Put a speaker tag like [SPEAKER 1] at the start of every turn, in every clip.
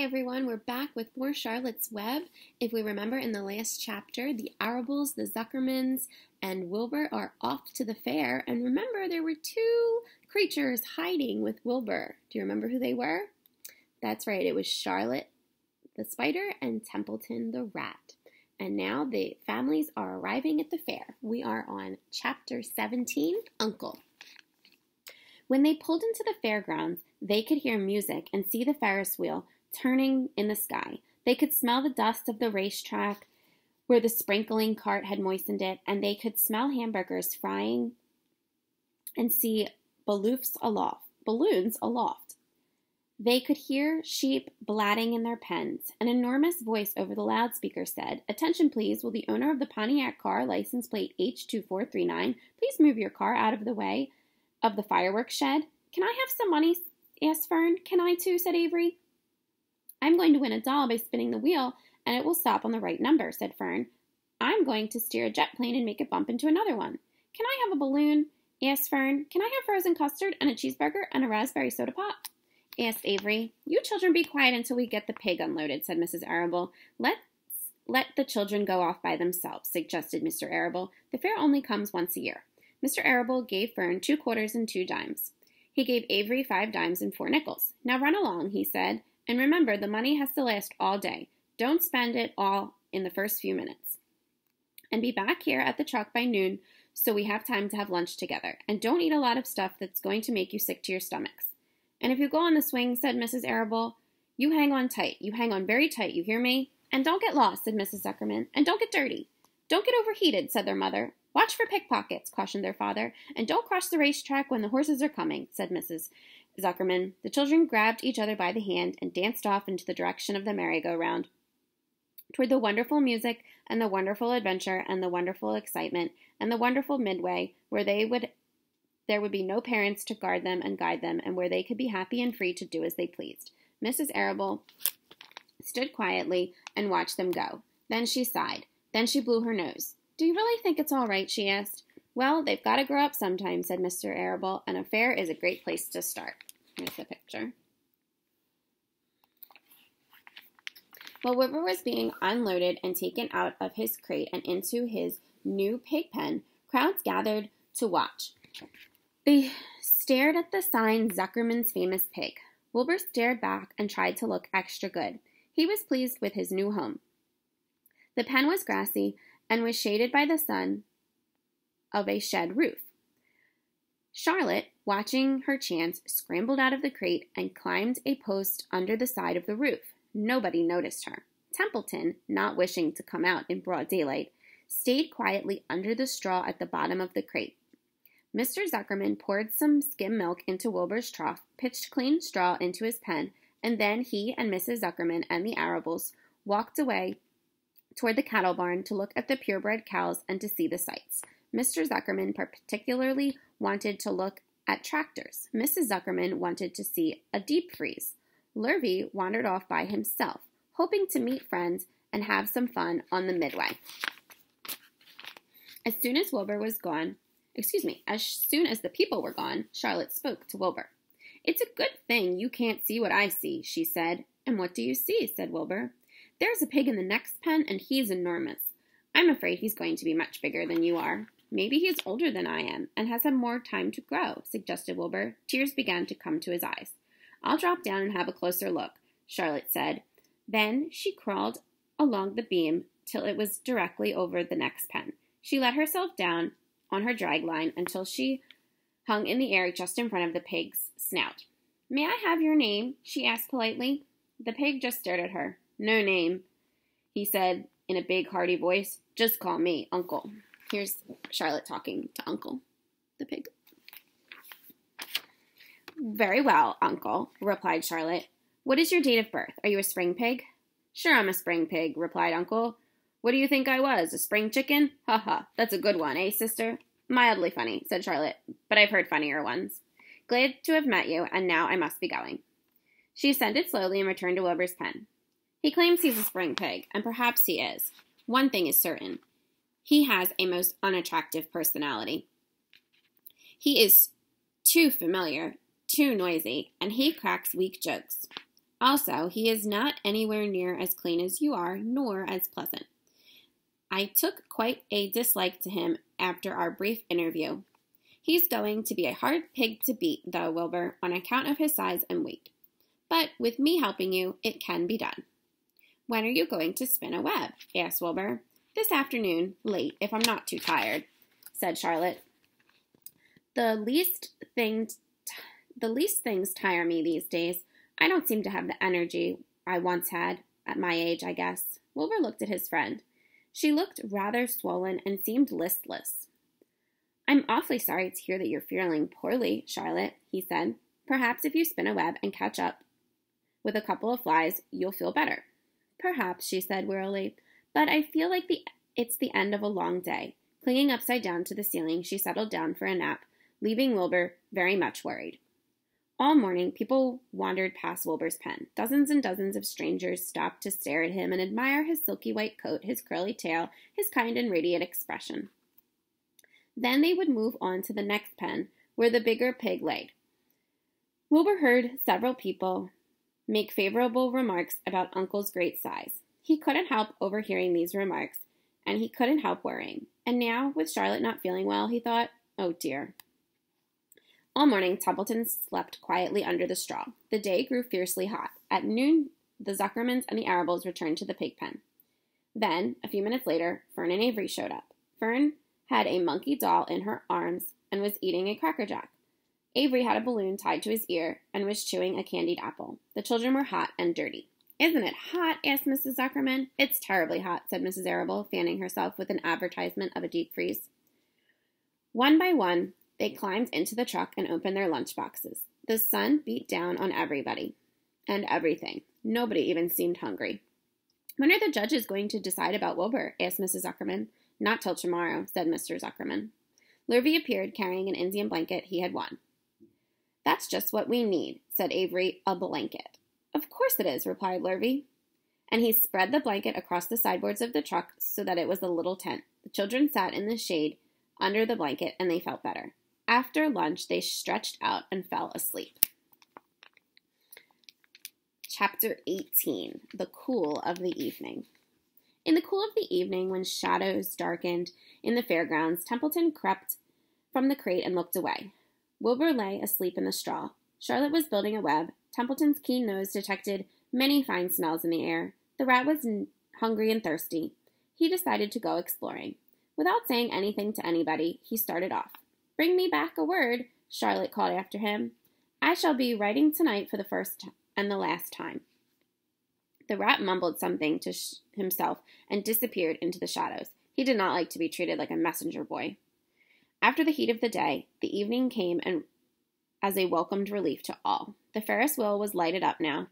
[SPEAKER 1] Hi everyone, we're back with more Charlotte's Web. If we remember in the last chapter, the Arables, the Zuckermans, and Wilbur are off to the fair. And remember, there were two creatures hiding with Wilbur. Do you remember who they were? That's right, it was Charlotte the spider and Templeton the rat. And now the families are arriving at the fair. We are on chapter 17, Uncle. When they pulled into the fairgrounds, they could hear music and see the Ferris wheel turning in the sky. They could smell the dust of the racetrack where the sprinkling cart had moistened it, and they could smell hamburgers frying and see balloons aloft. They could hear sheep blatting in their pens. An enormous voice over the loudspeaker said, "Attention please, will the owner of the Pontiac car, license plate H2439, please move your car out of the way of the fireworks shed?" "Can I have some money?" asked Fern. "Can I too?" said Avery. "I'm going to win a doll by spinning the wheel, and it will stop on the right number," said Fern. "I'm going to steer a jet plane and make it bump into another one." "Can I have a balloon?" asked Fern. "Can I have frozen custard and a cheeseburger and a raspberry soda pop?" asked Avery. "You children be quiet until we get the pig unloaded," said Mrs. Arable. Let the children go off by themselves," suggested Mr. Arable. "The fair only comes once a year." Mr. Arable gave Fern 2 quarters and 2 dimes. He gave Avery 5 dimes and 4 nickels. "Now run along," he said, "and remember, the money has to last all day. Don't spend it all in the first few minutes. And be back here at the truck by noon so we have time to have lunch together. And don't eat a lot of stuff that's going to make you sick to your stomachs. And if you go on the swing," said Mrs. Arable, "you hang on tight. You hang on very tight, you hear me? And don't get lost," said Mrs. Zuckerman. "And don't get dirty." "Don't get overheated," said their mother. "Watch for pickpockets," cautioned their father. "And don't cross the racetrack when the horses are coming," said Mrs. Zuckerman. The children grabbed each other by the hand and danced off into the direction of the merry-go-round, toward the wonderful music and the wonderful adventure and the wonderful excitement and the wonderful midway, where there would be no parents to guard them and guide them, and where they could be happy and free to do as they pleased. Mrs. Arable stood quietly and watched them go. Then she sighed. Then she blew her nose. "Do you really think it's all right?" she asked. "Well, they've got to grow up sometime," said Mr. Arable, "and a fair is a great place to start." Here's the picture. While Wilbur was being unloaded and taken out of his crate and into his new pig pen, crowds gathered to watch. They stared at the sign, "Zuckerman's Famous Pig." Wilbur stared back and tried to look extra good. He was pleased with his new home. The pen was grassy and was shaded by the sun of a shed roof. Charlotte, watching her chance, scrambled out of the crate and climbed a post under the side of the roof. Nobody noticed her. Templeton, not wishing to come out in broad daylight, stayed quietly under the straw at the bottom of the crate. Mr. Zuckerman poured some skim milk into Wilbur's trough, pitched clean straw into his pen, and then he and Mrs. Zuckerman and the Arables walked away toward the cattle barn to look at the purebred cows and to see the sights. Mr. Zuckerman particularly wanted to look at tractors. Mrs. Zuckerman wanted to see a deep freeze. Lurvy wandered off by himself, hoping to meet friends and have some fun on the midway. As soon as the people were gone, Charlotte spoke to Wilbur. "It's a good thing you can't see what I see," she said. "And what do you see?" said Wilbur. "There's a pig in the next pen, and he's enormous. I'm afraid he's going to be much bigger than you are." "Maybe he's older than I am, and has had more time to grow," suggested Wilbur. Tears began to come to his eyes. "I'll drop down and have a closer look," Charlotte said. Then she crawled along the beam till it was directly over the next pen. She let herself down on her drag line until she hung in the air just in front of the pig's snout. "May I have your name?" she asked politely. The pig just stared at her. "No name," he said in a big, hearty voice. "Just call me Uncle." Here's Charlotte talking to Uncle, the pig. "Very well, Uncle," replied Charlotte. "What is your date of birth? Are you a spring pig?" "Sure, I'm a spring pig," replied Uncle. "What do you think I was, a spring chicken? Ha ha, that's a good one, eh, sister?" "Mildly funny," said Charlotte, "but I've heard funnier ones. Glad to have met you, and now I must be going." She ascended slowly and returned to Wilbur's pen. "He claims he's a spring pig, and perhaps he is. One thing is certain. He has a most unattractive personality. He is too familiar, too noisy, and he cracks weak jokes. Also, he is not anywhere near as clean as you are, nor as pleasant. I took quite a dislike to him after our brief interview. He's going to be a hard pig to beat, though, Wilbur, on account of his size and weight. But with me helping you, it can be done. When are you going to spin a web? Asked Wilbur. This afternoon, late, if I'm not too tired, said Charlotte. The least things tire me these days. I don't seem to have the energy I once had at my age, I guess. Wilbur looked at his friend. She looked rather swollen and seemed listless. I'm awfully sorry to hear that you're feeling poorly, Charlotte, he said. Perhaps if you spin a web and catch up with a couple of flies, you'll feel better. Perhaps, she said wearily, but I feel like it's the end of a long day. Clinging upside down to the ceiling, she settled down for a nap, leaving Wilbur very much worried. All morning, people wandered past Wilbur's pen. Dozens and dozens of strangers stopped to stare at him and admire his silky white coat, his curly tail, his kind and radiant expression. Then they would move on to the next pen, where the bigger pig lay. Wilbur heard several people make favorable remarks about Uncle's great size. He couldn't help overhearing these remarks, and he couldn't help worrying. And now, with Charlotte not feeling well, he thought, oh dear. All morning, Templeton slept quietly under the straw. The day grew fiercely hot. At noon, the Zuckermans and the Arables returned to the pig pen. Then, a few minutes later, Fern and Avery showed up. Fern had a monkey doll in her arms and was eating a Cracker Jack. Avery had a balloon tied to his ear and was chewing a candied apple. The children were hot and dirty. Isn't it hot? Asked Mrs. Zuckerman. It's terribly hot, said Mrs. Arable, fanning herself with an advertisement of a deep freeze. One by one, they climbed into the truck and opened their lunch boxes. The sun beat down on everybody and everything. Nobody even seemed hungry. When are the judges going to decide about Wilbur? Asked Mrs. Zuckerman. Not till tomorrow, said Mr. Zuckerman. Lurvy appeared carrying an Indian blanket he had won. That's just what we need, said Avery, a blanket. Of course it is, replied Lurvy. And he spread the blanket across the sideboards of the truck so that it was a little tent. The children sat in the shade under the blanket, and they felt better. After lunch, they stretched out and fell asleep. Chapter 18, The Cool of the Evening. In the cool of the evening, when shadows darkened in the fairgrounds, Templeton crept from the crate and looked away. Wilbur lay asleep in the straw. Charlotte was building a web. Templeton's keen nose detected many fine smells in the air. The rat was hungry and thirsty. He decided to go exploring. Without saying anything to anybody, he started off. Bring me back a word, Charlotte called after him. I shall be writing tonight for the first and the last time. The rat mumbled something to himself and disappeared into the shadows. He did not like to be treated like a messenger boy. After the heat of the day, the evening came as a welcomed relief to all. The Ferris wheel was lighted up now.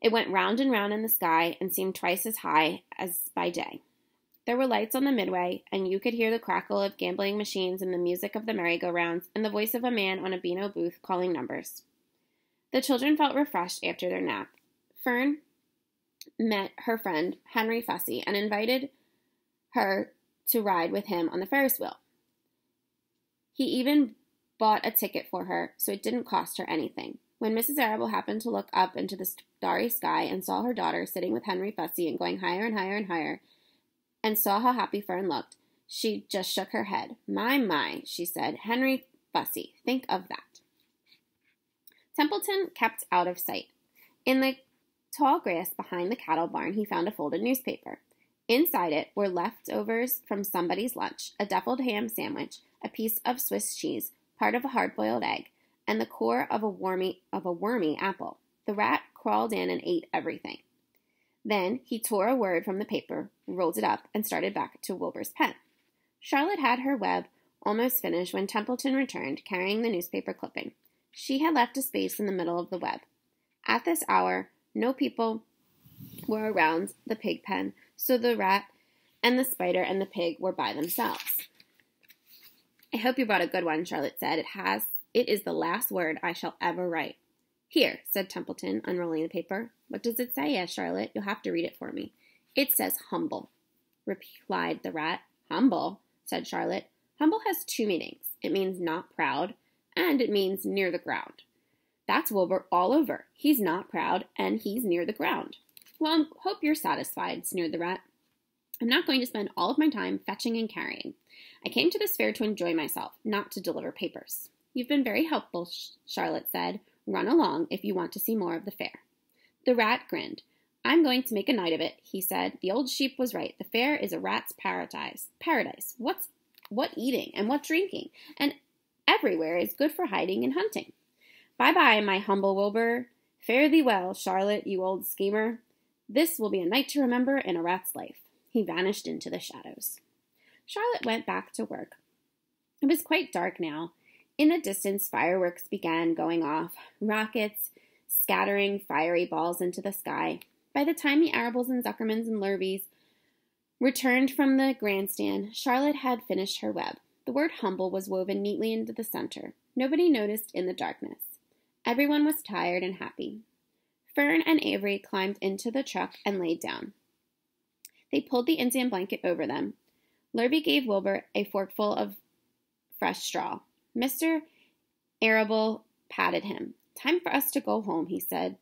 [SPEAKER 1] It went round and round in the sky and seemed twice as high as by day. There were lights on the midway, and you could hear the crackle of gambling machines and the music of the merry-go-rounds and the voice of a man on a Beano booth calling numbers. The children felt refreshed after their nap. Fern met her friend Henry Fussy and invited her to ride with him on the Ferris wheel. He even bought a ticket for her, so it didn't cost her anything. When Mrs. Arable happened to look up into the starry sky and saw her daughter sitting with Henry Fussy and going higher and higher and higher, and saw how happy Fern looked, she just shook her head. My, she said. Henry Fussy, think of that. Templeton kept out of sight. In the tall grass behind the cattle barn, he found a folded newspaper. Inside it were leftovers from somebody's lunch, a deviled ham sandwich, a piece of Swiss cheese, part of a hard-boiled egg, and the core of a wormy apple. The rat crawled in and ate everything. Then he tore a word from the paper, rolled it up, and started back to Wilbur's pen. Charlotte had her web almost finished when Templeton returned, carrying the newspaper clipping. She had left a space in the middle of the web. At this hour, no people were around the pig pen, so the rat and the spider and the pig were by themselves. I hope you brought a good one, Charlotte said. It is the last word I shall ever write. Here, said Templeton, unrolling the paper. What does it say? Asked Charlotte. You'll have to read it for me. It says humble, replied the rat. Humble, said Charlotte. Humble has two meanings. It means not proud, and it means near the ground. That's Wilbur all over. He's not proud, and he's near the ground. Well, I hope you're satisfied, sneered the rat. I'm not going to spend all of my time fetching and carrying. I came to this fair to enjoy myself, not to deliver papers. You've been very helpful, Charlotte said. Run along if you want to see more of the fair. The rat grinned. I'm going to make a night of it, he said. The old sheep was right. The fair is a rat's paradise. What eating and what drinking, and everywhere is good for hiding and hunting. Bye-bye, my humble Wilbur. Fare thee well, Charlotte, you old schemer. This will be a night to remember in a rat's life. He vanished into the shadows. Charlotte went back to work. It was quite dark now. In the distance, fireworks began going off, rockets scattering fiery balls into the sky. By the time the Arables and Zuckermans and Lurvies returned from the grandstand, Charlotte had finished her web. The word humble was woven neatly into the center. Nobody noticed in the darkness. Everyone was tired and happy. Fern and Avery climbed into the truck and laid down. They pulled the Indian blanket over them. Lurvy gave Wilbur a forkful of fresh straw. Mr. Arable patted him. Time for us to go home, he said.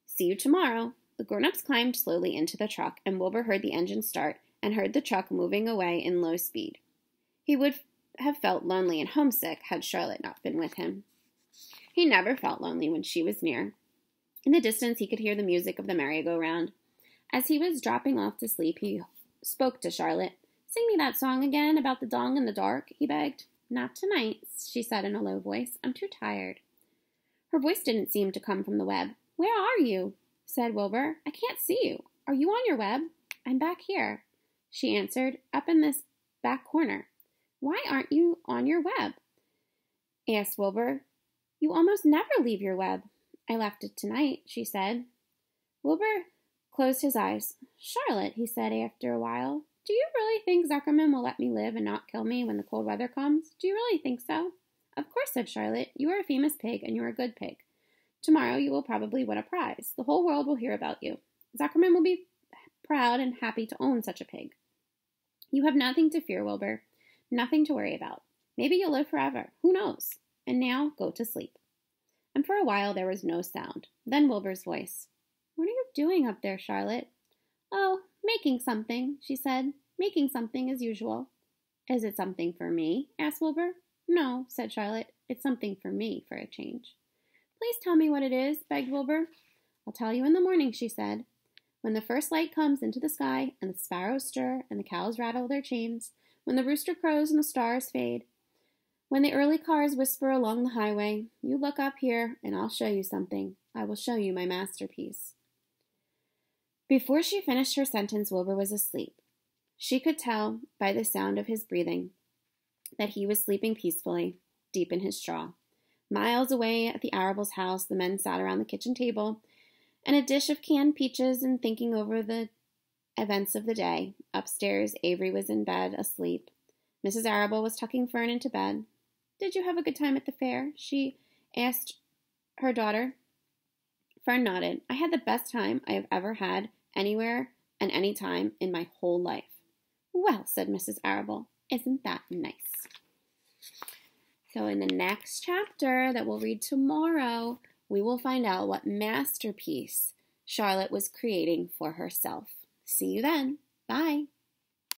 [SPEAKER 1] See you tomorrow. The grown-ups climbed slowly into the truck, and Wilbur heard the engine start and heard the truck moving away in low speed. He would have felt lonely and homesick had Charlotte not been with him. He never felt lonely when she was near. In the distance, he could hear the music of the merry-go-round. As he was dropping off to sleep, he spoke to Charlotte. Sing me that song again about the dong in the dark, he begged. Not tonight, she said in a low voice. I'm too tired. Her voice didn't seem to come from the web. Where are you? Said Wilbur. I can't see you. Are you on your web? I'm back here, she answered, up in this back corner. Why aren't you on your web? Asked Wilbur. You almost never leave your web. I left it tonight, she said. Wilbur closed his eyes. Charlotte, he said after a while, do you really think Zuckerman will let me live and not kill me when the cold weather comes? Do you really think so? Of course, said Charlotte. You are a famous pig, and you are a good pig. Tomorrow you will probably win a prize. The whole world will hear about you. Zuckerman will be proud and happy to own such a pig. You have nothing to fear, Wilbur. Nothing to worry about. Maybe you'll live forever. Who knows? And now go to sleep. And for a while there was no sound. Then Wilbur's voice. What are you doing up there, Charlotte? Oh, making something, she said. Making something as usual. Is it something for me? Asked Wilbur. No, said Charlotte. It's something for me, for a change. Please tell me what it is, begged Wilbur. I'll tell you in the morning, she said. When the first light comes into the sky, and the sparrows stir, and the cows rattle their chains, when the rooster crows and the stars fade, when the early cars whisper along the highway, you look up here, and I'll show you something. I will show you my masterpiece. Before she finished her sentence, Wilbur was asleep. She could tell by the sound of his breathing that he was sleeping peacefully, deep in his straw. Miles away at the Arable's house, the men sat around the kitchen table and a dish of canned peaches and thinking over the events of the day. Upstairs, Avery was in bed, asleep. Mrs. Arable was tucking Fern into bed. Did you have a good time at the fair? She asked her daughter. Fern nodded. I had the best time I have ever had anywhere and any time in my whole life. Well, said Mrs. Arable, isn't that nice? So in the next chapter that we'll read tomorrow, we will find out what masterpiece Charlotte was creating for herself. See you then. Bye.